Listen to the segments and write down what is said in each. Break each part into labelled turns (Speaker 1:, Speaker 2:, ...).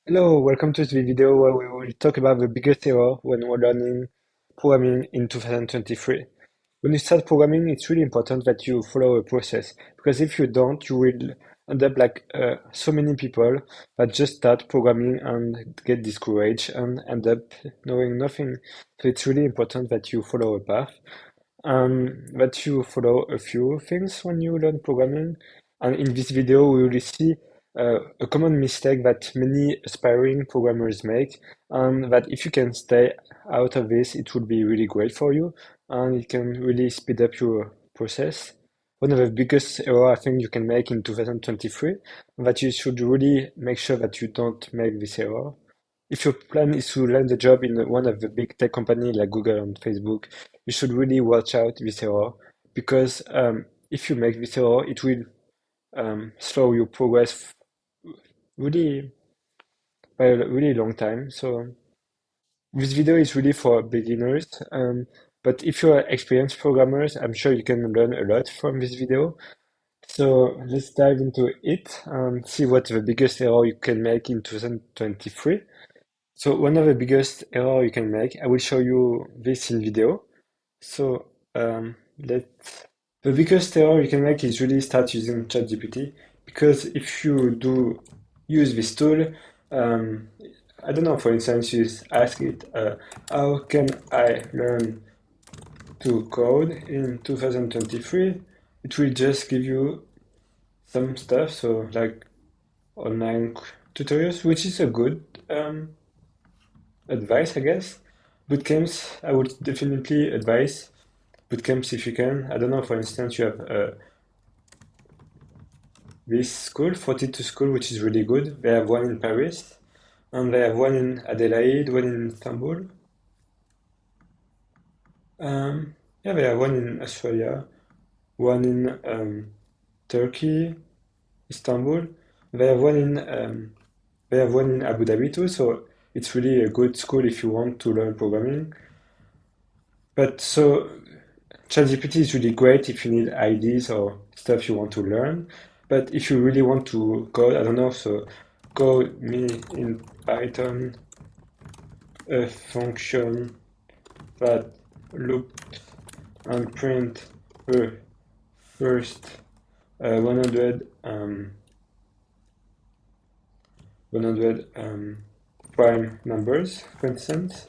Speaker 1: Hello, welcome to this video where we will talk about the biggest error when we're learning programming in 2023. When you start programming, it's really important that you follow a process because if you don't, you will end up like so many people that just start programming and get discouraged and end up knowing nothing. So it's really important that you follow a path that you follow a few things when you learn programming. And in this video, we will see a common mistake that many aspiring programmers make, and that if you can stay out of this, it would be really great for you, and it can really speed up your process. One of the biggest error I think you can make in 2023, that you should really make sure that you don't make this error. If your plan is to land a job in one of the big tech companies like Google and Facebook, you should really watch out this error because if you make this error, it will slow your progress really by a really long time. So this video is really for beginners, but if you are experienced programmers, I'm sure you can learn a lot from this video. So let's dive into it and see what the biggest error you can make in 2023. So one of the biggest error you can make, I will show you this in video. So let's. The biggest error you can make is really start using ChatGPT because if you do use this tool, um, I don't know, for instance, you ask it, how can I learn to code in 2023? It will just give you some stuff, so like online tutorials, which is a good advice, I guess. Bootcamps, I would definitely advise bootcamps if you can. I don't know, for instance, you have this school, 42 School, which is really good. They have one in Paris, and they have one in Adelaide, one in Istanbul. Yeah, they have one in Australia, one in Turkey, Istanbul. They have one in they have one in Abu Dhabi too. So it's really a good school if you want to learn programming. But so ChatGPT is really great if you need ideas or stuff you want to learn. But if you really want to code, I don't know, so code me in Python a function that loop and print the first 100 prime numbers, for instance.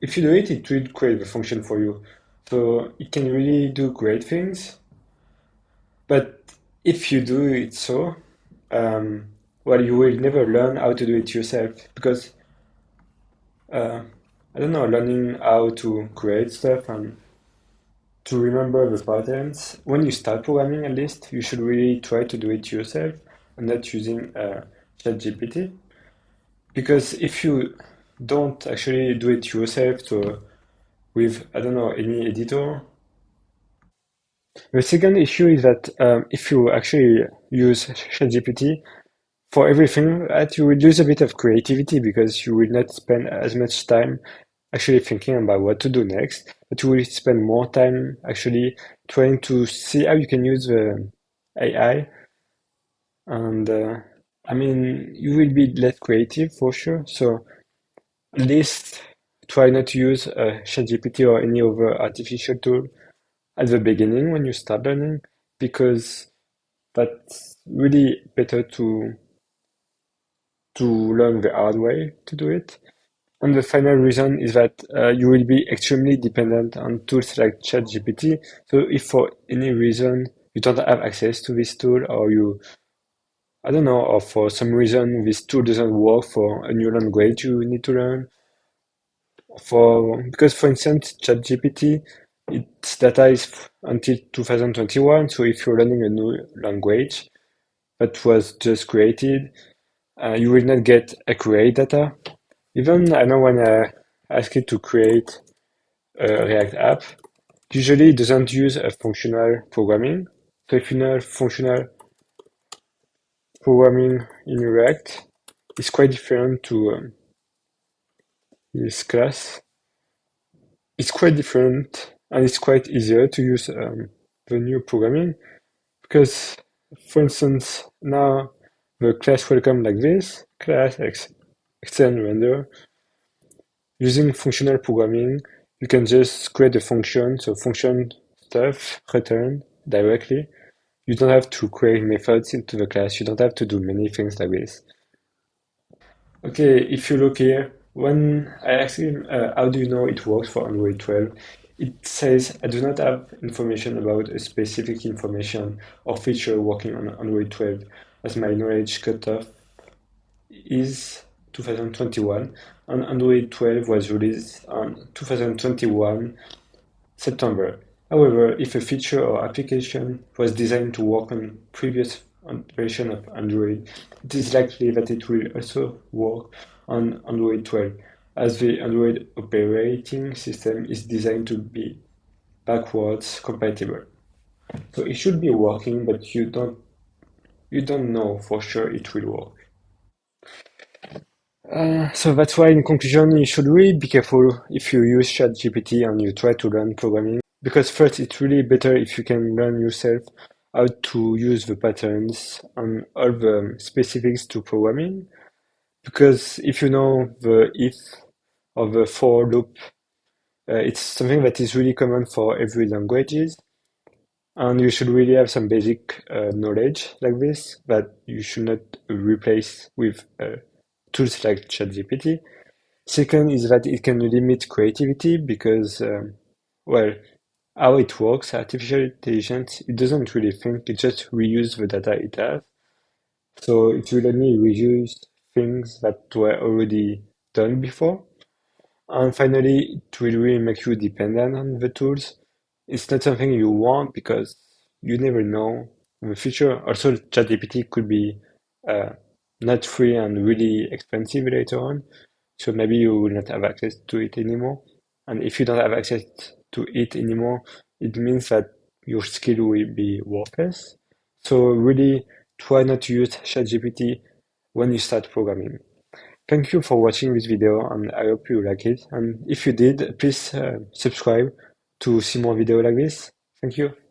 Speaker 1: If you do it, it will create the function for you. So it can really do great things. But if you do it so, um, well, you will never learn how to do it yourself because uh, I don't know, learning how to create stuff and to remember the patterns. When you start programming, at least, you should really try to do it yourself and not using ChatGPT. Because if you don't actually do it yourself, so with, I don't know, any editor. The second issue is that if you actually use ChatGPT, for everything, that you will lose a bit of creativity because you will not spend as much time actually thinking about what to do next, but you will spend more time actually trying to see how you can use the AI. And I mean, you will be less creative for sure. So at least try not to use ChatGPT or any other artificial tool at the beginning when you start learning, because that's really better to learn the hard way to do it. And the final reason is that you will be extremely dependent on tools like ChatGPT. So if for any reason you don't have access to this tool, or you, I don't know, or for some reason this tool doesn't work for a new language you need to learn, because for instance ChatGPT, its data is until 2021. So if you're learning a new language that was just created, you will not get accurate data. Even I know when I ask it to create a React app, usually it doesn't use a functional programming. So if you know functional programming in React, it's quite different to this class. It's quite different and it's quite easier to use the new programming because, for instance, now the class welcome like this, class extend render. Using functional programming, you can just create a function, so function stuff return directly. You don't have to create methods into the class. You don't have to do many things like this. Okay, if you look here, when I asked him, how do you know it works for Android 12? It says, I do not have information about a specific information or feature working on Android 12, as my knowledge cutoff is 2021, and Android 12 was released on 2021 September. However, if a feature or application was designed to work on previous version of Android, it is likely that it will also work on Android 12, as the Android operating system is designed to be backwards compatible. So it should be working, but you don't know for sure it will work. So that's why, in conclusion, you should really be careful if you use ChatGPT and you try to learn programming. Because first, it's really better if you can learn yourself how to use the patterns and all the specifics to programming. Because if you know the if or the for loop, it's something that is really common for every languages. And you should really have some basic knowledge like this that you should not replace with tools like ChatGPT. Second is that it can limit creativity because, well, how it works, artificial intelligence, it doesn't really think, it just reuse the data it has. So it will only reuse things that were already done before. And finally, it will really make you dependent on the tools. It's not something you want because you never know in the future. Also, ChatGPT could be uh, not free and really expensive later on. So maybe you will not have access to it anymore. And if you don't have access to it anymore, it means that your skill will be worthless. So really try not to use ChatGPT when you start programming. Thank you for watching this video and I hope you like it. And if you did, please subscribe to see more videos like this. Thank you.